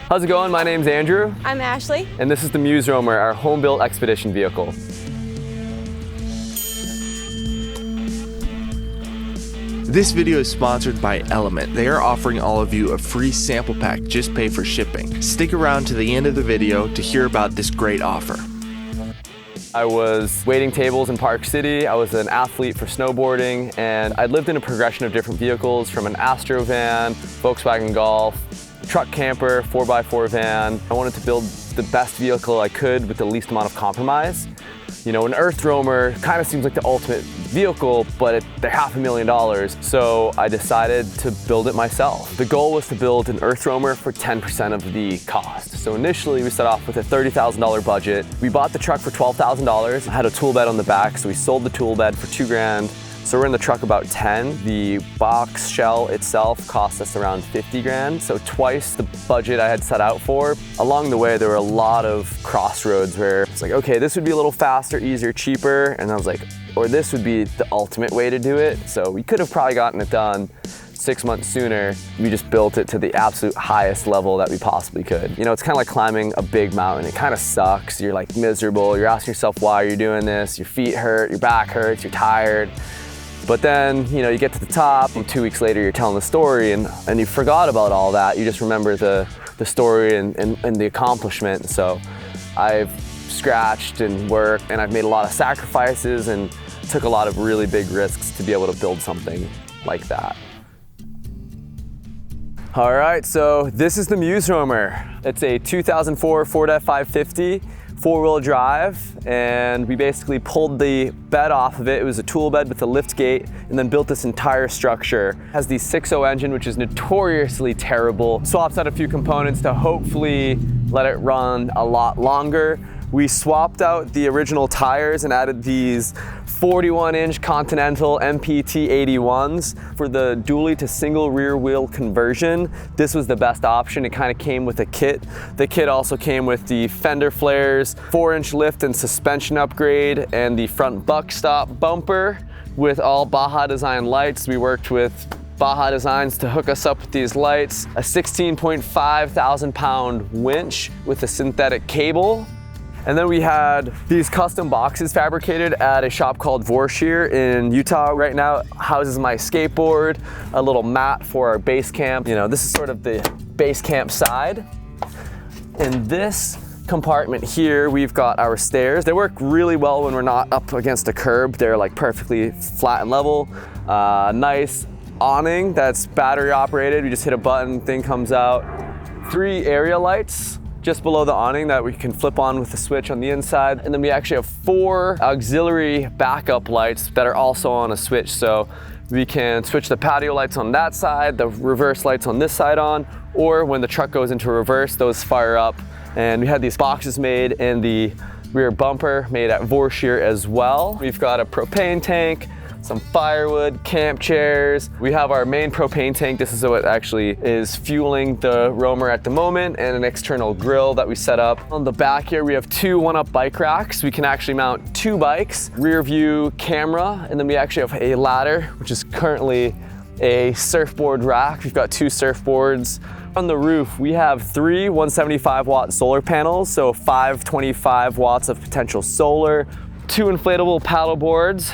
How's it going? My name's Andrew. I'm Ashley. And this is the Eathroamer, our home-built expedition vehicle. This video is sponsored by Element. They are offering all of you a free sample pack, just pay for shipping. Stick around to the end of the video to hear about this great offer. I was waiting tables in Park City. I was an athlete for snowboarding, and I lived in a progression of different vehicles, from an Astro van, Volkswagen Golf, truck camper, 4x4 van. I wanted to build the best vehicle I could with the least amount of compromise. You know, an Earthroamer kind of seems like the ultimate vehicle, but they're $500,000. So I decided to build it myself. The goal was to build an Earthroamer for 10% of the cost. So initially we set off with a $30,000 budget. We bought the truck for $12,000. I had a tool bed on the back, so we sold the tool bed for $2,000. So we're in the truck about 10. The box shell itself cost us around 50 grand, so twice the budget I had set out for. Along the way, there were a lot of crossroads where it's like, okay, this would be a little faster, easier, cheaper, and I was like, or this would be the ultimate way to do it. So we could have probably gotten it done 6 months sooner. We just built it to the absolute highest level that we possibly could. You know, it's kind of like climbing a big mountain. It kind of sucks. You're like miserable. You're asking yourself why you're doing this. Your feet hurt, your back hurts, you're tired. But then, you know, you get to the top, and 2 weeks later you're telling the story, and you forgot about all that. You just remember the story and the accomplishment. So I've scratched and worked, and I've made a lot of sacrifices and took a lot of really big risks to be able to build something like that. All right, so this is the Eathroamer. It's a 2004 Ford F550. 4-wheel drive, and we basically pulled the bed off of it. It was a tool bed with a lift gate, and then built this entire structure. It has the 6.0 engine, which is notoriously terrible. Swapped out a few components to hopefully let it run a lot longer. We swapped out the original tires and added these 41-inch Continental MPT 81s. For the dually to single rear wheel conversion, this was the best option. It kind of came with a kit. The kit also came with the fender flares, 4-inch lift and suspension upgrade, and the front buck stop bumper with all Baja Design lights. We worked with Baja Designs to hook us up with these lights, a 16.5 thousand pound winch with a synthetic cable. And then we had these custom boxes fabricated at a shop called Vorshire in Utah. Right now it houses my skateboard, a little mat for our base camp. You know, this is sort of the base camp side. In this compartment here, we've got our stairs. They work really well when we're not up against a curb. They're like perfectly flat and level. Nice awning that's battery operated. We just hit a button, thing comes out. 3 area lights just below the awning that we can flip on with the switch on the inside. And then we actually have 4 auxiliary backup lights that are also on a switch. So we can switch the patio lights on that side, the reverse lights on this side on, or when the truck goes into reverse, those fire up. And we had these boxes made in the rear bumper made at Vorshire as well. We've got a propane tank, some firewood, camp chairs. We have our main propane tank. This is what actually is fueling the Roamer at the moment, and an external grill that we set up. On the back here, we have 2 one-up bike racks. We can actually mount 2 bikes, rear view camera, and then we actually have a ladder, which is currently a surfboard rack. We've got 2 surfboards. On the roof, we have 3 175-watt solar panels, so 525 watts of potential solar, 2 inflatable paddle boards.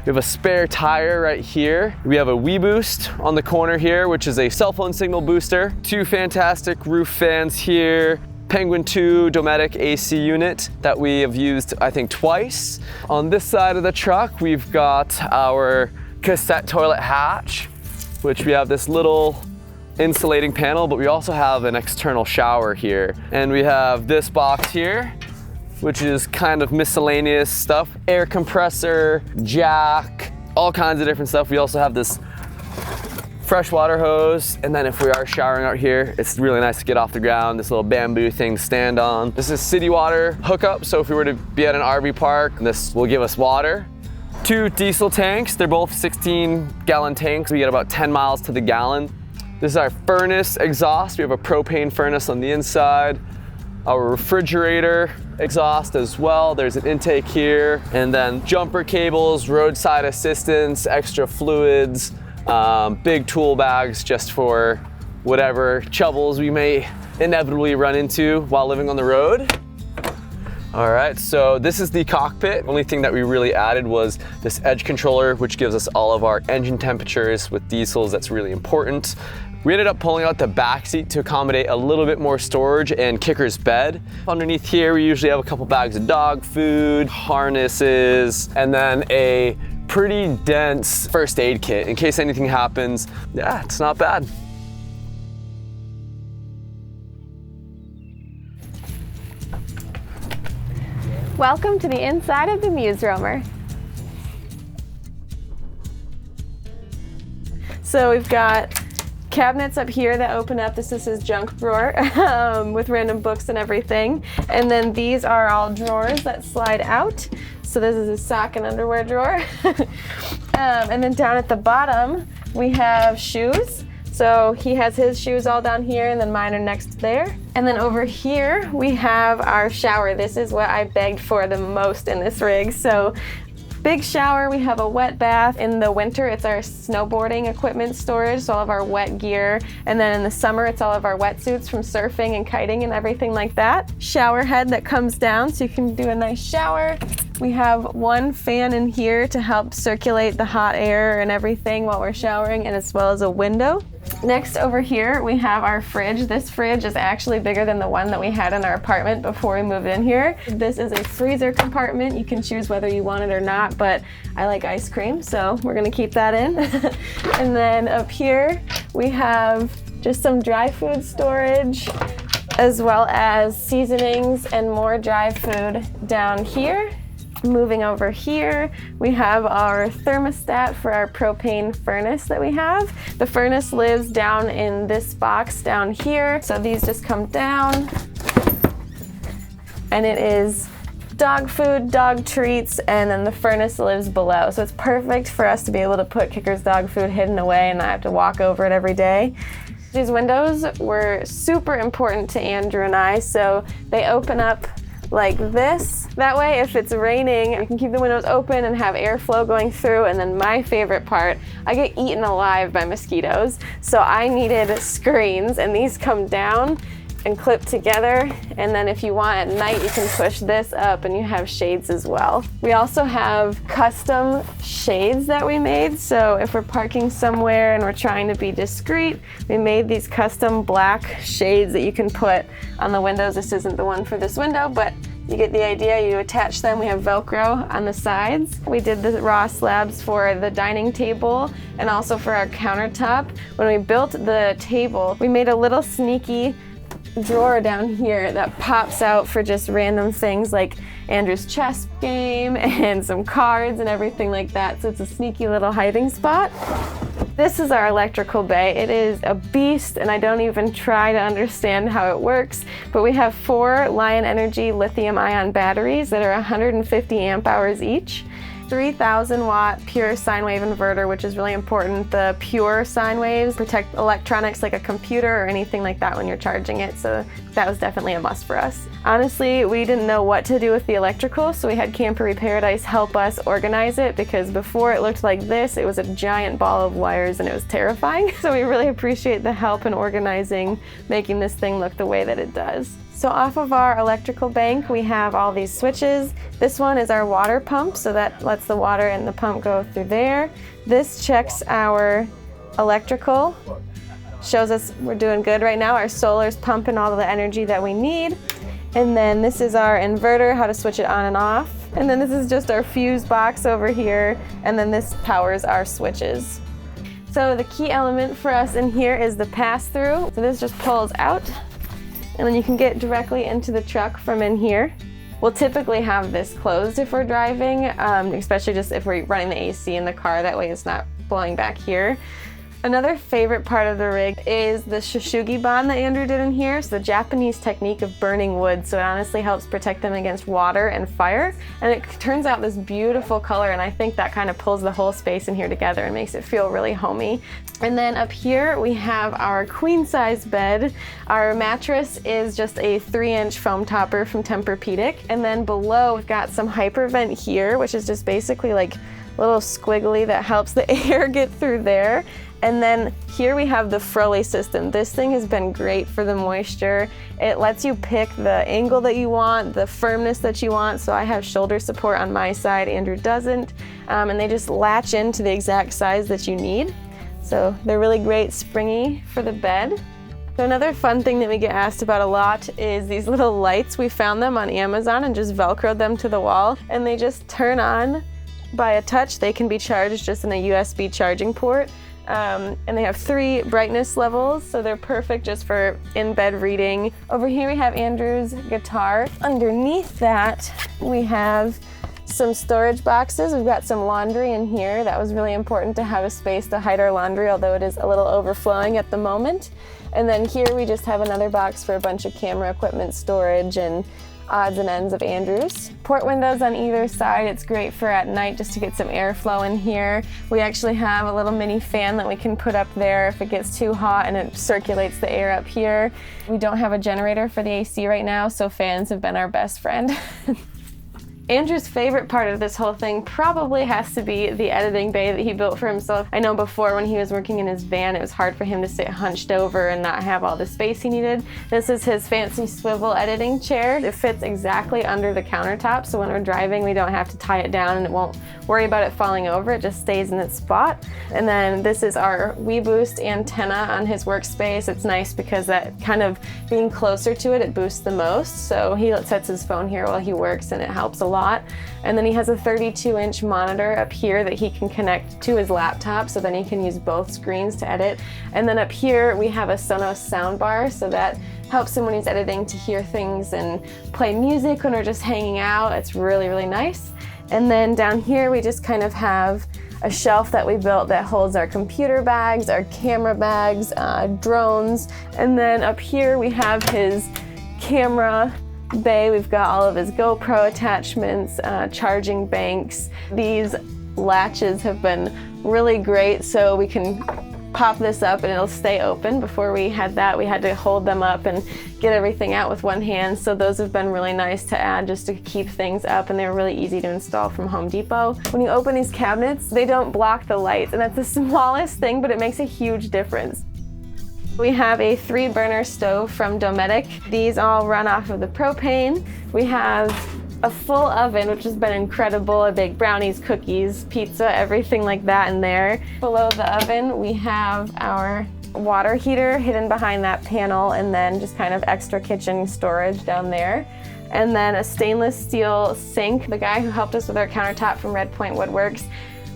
We have a spare tire right here. We have a Wii Boost on the corner here, which is a cell phone signal booster. 2 fantastic roof fans here. Penguin 2 Dometic AC unit that we have used, I think, twice. On this side of the truck, we've got our cassette toilet hatch, which we have this little insulating panel, but we also have an external shower here. And we have this box here, which is kind of miscellaneous stuff. Air compressor, jack, all kinds of different stuff. We also have this freshwater hose, and then if we are showering out here, it's really nice to get off the ground, this little bamboo thing to stand on. This is city water hookup, so if we were to be at an RV park, this will give us water. 2 diesel tanks, they're both 16-gallon tanks. We get about 10 miles to the gallon. This is our furnace exhaust. We have a propane furnace on the inside. Our refrigerator exhaust as well. There's an intake here, and then jumper cables, roadside assistance, extra fluids, big tool bags just for whatever troubles we may inevitably run into while living on the road. All right, so this is the cockpit. Only thing that we really added was this edge controller, which gives us all of our engine temperatures. With diesels, that's really important. We ended up pulling out the back seat to accommodate a little bit more storage and Kicker's bed. Underneath here, we usually have a couple bags of dog food, harnesses, and then a pretty dense first aid kit in case anything happens. Yeah, it's not bad. Welcome to the inside of the Eathroamer. So we've got cabinets up here that open up. This is his junk drawer with random books and everything. And then these are all drawers that slide out. So this is his sock and underwear drawer. And then down at the bottom, we have shoes. So he has his shoes all down here and then mine are next there. And then over here, we have our shower. This is what I begged for the most in this rig. So big shower, we have a wet bath. In the winter, it's our snowboarding equipment storage, so all of our wet gear. And then in the summer, it's all of our wetsuits from surfing and kiting and everything like that. Shower head that comes down so you can do a nice shower. We have one fan in here to help circulate the hot air and everything while we're showering, and as well as a window. Next over here, we have our fridge. This fridge is actually bigger than the one that we had in our apartment before we moved in here. This is a freezer compartment. You can choose whether you want it or not, but I like ice cream, so we're gonna keep that in. And then up here, we have just some dry food storage, as well as seasonings and more dry food down here. Moving over here, we have our thermostat for our propane furnace that we have. The furnace lives down in this box down here. So these just come down, and it is dog food, dog treats, and then the furnace lives below. So it's perfect for us to be able to put Kicker's dog food hidden away and not have to walk over it every day. These windows were super important to Andrew and I, so they open up like this. That way, if it's raining, you can keep the windows open and have airflow going through. And then my favorite part, I get eaten alive by mosquitoes. So I needed screens, and these come down and clip together. And then if you want at night, you can push this up and you have shades as well. We also have custom shades that we made. So if we're parking somewhere and we're trying to be discreet, we made these custom black shades that you can put on the windows. This isn't the one for this window, but you get the idea. You attach them. We have Velcro on the sides. We did the raw slabs for the dining table and also for our countertop. When we built the table, we made a little sneaky drawer down here that pops out for just random things like Andrew's chess game and some cards and everything like that. So it's a sneaky little hiding spot. This is our electrical bay. It is a beast, and I don't even try to understand how it works, but we have 4 Lion Energy lithium-ion batteries that are 150 amp hours each. 3,000 watt pure sine wave inverter, which is really important. The pure sine waves protect electronics like a computer or anything like that when you're charging it, so that was definitely a must for us. Honestly, we didn't know what to do with the electrical, so we had Campery Paradise help us organize it, because before it looked like this, it was a giant ball of wires and it was terrifying. So we really appreciate the help in organizing, making this thing look the way that it does. So off of our electrical bank, we have all these switches. This one is our water pump, so that lets the water and the pump go through there. This checks our electrical, shows us we're doing good right now. Our solar's pumping all of the energy that we need. And then this is our inverter, how to switch it on and off. And then this is just our fuse box over here. And then this powers our switches. So the key element for us in here is the pass-through. So this just pulls out, and then you can get directly into the truck from in here. We'll typically have this closed if we're driving, especially just if we're running the AC in the car, that way it's not blowing back here. Another favorite part of the rig is the Shushugi bond that Andrew did in here. It's the Japanese technique of burning wood, so it honestly helps protect them against water and fire. And it turns out this beautiful color, and I think that kind of pulls the whole space in here together and makes it feel really homey. And then up here we have our queen size bed. Our mattress is just a 3-inch foam topper from Tempur-Pedic. And then below we've got some hypervent here, which is just basically like little squiggly that helps the air get through there. And then here we have the Froley system. This thing has been great for the moisture. It lets you pick the angle that you want, the firmness that you want. So I have shoulder support on my side, Andrew doesn't. And they just latch into the exact size that you need. So they're really great, springy for the bed. So another fun thing that we get asked about a lot is these little lights. We found them on Amazon and just Velcroed them to the wall, and they just turn on by a touch. They can be charged just in a USB charging port. And they have 3 brightness levels, so they're perfect just for in-bed reading. Over here we have Andrew's guitar. Underneath that, we have some storage boxes. We've got some laundry in here. That was really important to have a space to hide our laundry, although it is a little overflowing at the moment. And then here we just have another box for a bunch of camera equipment storage and odds and ends of Andrew's. Port windows on either side. It's great for at night just to get some airflow in here. We actually have a little mini fan that we can put up there if it gets too hot, and it circulates the air up here. We don't have a generator for the AC right now, so fans have been our best friend. Andrew's favorite part of this whole thing probably has to be the editing bay that he built for himself. I know before when he was working in his van, it was hard for him to sit hunched over and not have all the space he needed. This is his fancy swivel editing chair. It fits exactly under the countertop, so when we're driving, we don't have to tie it down and it won't worry about it falling over. It just stays in its spot. And then this is our WeBoost antenna on his workspace. It's nice because that kind of being closer to it, it boosts the most. So he sets his phone here while he works and it helps a lot. And then he has a 32-inch monitor up here that he can connect to his laptop, so then he can use both screens to edit. And then up here we have a Sonos soundbar, so that helps him when he's editing to hear things and play music when we're just hanging out. It's really, really nice. And then down here we just kind of have a shelf that we built that holds our computer bags, our camera bags, drones. And then up here we have his camera bay. We've got all of his GoPro attachments, charging banks. These latches have been really great, so we can pop this up and it'll stay open. Before we had that, we had to hold them up and get everything out with one hand, so those have been really nice to add just to keep things up, and they're really easy to install from Home Depot. When you open these cabinets, they don't block the lights, and that's the smallest thing, but it makes a huge difference. We have a 3-burner stove from Dometic. These all run off of the propane. We have a full oven, which has been incredible. I bake brownies, cookies, pizza, everything like that in there. Below the oven, we have our water heater hidden behind that panel, and then just kind of extra kitchen storage down there. And then a stainless steel sink. The guy who helped us with our countertop from Red Point Woodworks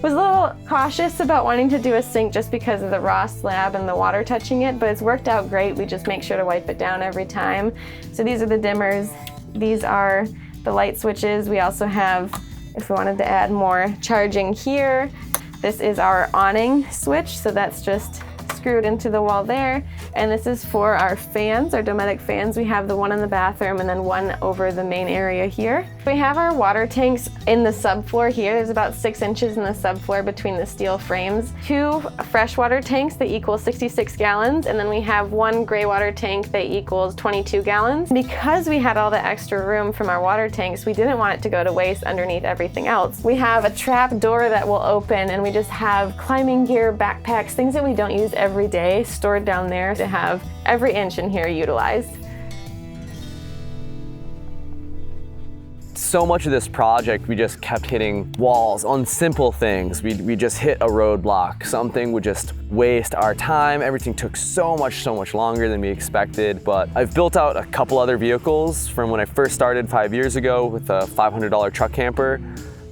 was a little cautious about wanting to do a sink just because of the raw slab and the water touching it, but it's worked out great. We just make sure to wipe it down every time. So these are the dimmers. These are the light switches. We also have, if we wanted to add more, charging here. This is our awning switch, so that's just screwed into the wall there. And this is for our fans, our Dometic fans. We have the one in the bathroom and then one over the main area here. We have our water tanks in the subfloor here. There's about 6 inches in the subfloor between the steel frames. 2 freshwater tanks that equal 66 gallons, and then we have 1 gray water tank that equals 22 gallons. Because we had all the extra room from our water tanks, we didn't want it to go to waste underneath everything else. We have a trap door that will open, and we just have climbing gear, backpacks, things that we don't use every day stored down there to have every inch in here utilized. So much of this project, we just kept hitting walls on simple things. We just hit a roadblock. Something would just waste our time. Everything took so much longer than we expected. But I've built out a couple other vehicles from when I first started 5 years ago with a $500 truck camper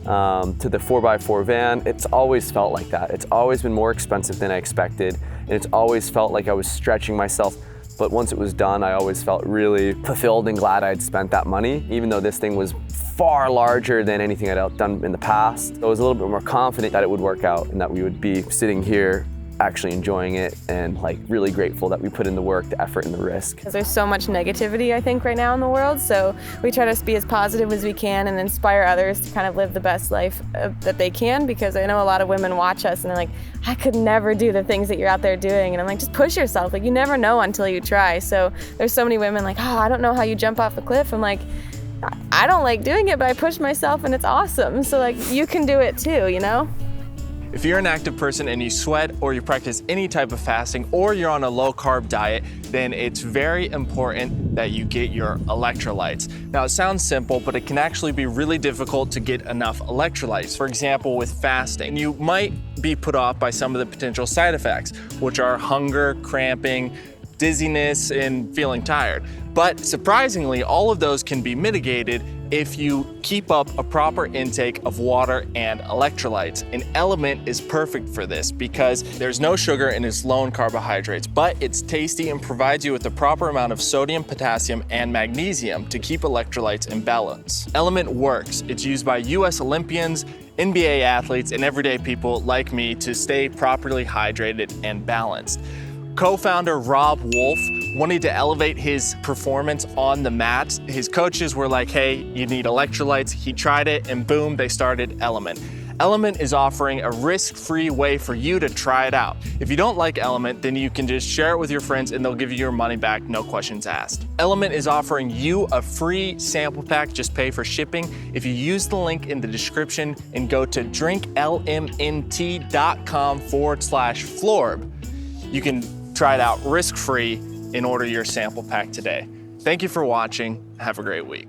to the 4x4 van. It's always felt like that. It's always been more expensive than I expected, and it's always felt like I was stretching myself. But once it was done, I always felt really fulfilled and glad I'd spent that money, even though this thing was far larger than anything I'd done in the past. So I was a little bit more confident that it would work out and that we would be sitting here actually enjoying it, and like really grateful that we put in the work, the effort, and the risk. Because there's so much negativity, I think, right now in the world, so we try to be as positive as we can and inspire others to kind of live the best life that they can, because I know a lot of women watch us and they're like, I could never do the things that you're out there doing, and I'm like, just push yourself. Like, you never know until you try. So there's so many women like, oh, I don't know how you jump off a cliff. I'm like, I don't like doing it, but I push myself and it's awesome. So like, you can do it too, you know? If you're an active person and you sweat or you practice any type of fasting or you're on a low carb diet, then it's very important that you get your electrolytes. Now it sounds simple, but it can actually be really difficult to get enough electrolytes. For example, with fasting, you might be put off by some of the potential side effects, which are hunger, cramping, dizziness, and feeling tired. But surprisingly, all of those can be mitigated if you keep up a proper intake of water and electrolytes. An Element is perfect for this because there's no sugar and it's low in carbohydrates, but it's tasty and provides you with the proper amount of sodium, potassium, and magnesium to keep electrolytes in balance. Element works. It's used by US Olympians, NBA athletes, and everyday people like me to stay properly hydrated and balanced. Co-founder Rob Wolf wanted to elevate his performance on the mat. His coaches were like, hey, you need electrolytes. He tried it and boom, they started Element. Element is offering a risk-free way for you to try it out. If you don't like Element, then you can just share it with your friends and they'll give you your money back, no questions asked. Element is offering you a free sample pack, just pay for shipping. If you use the link in the description and go to drinklmnt.com/FLORB, you can try it out risk-free and order your sample pack today. Thank you for watching. Have a great week.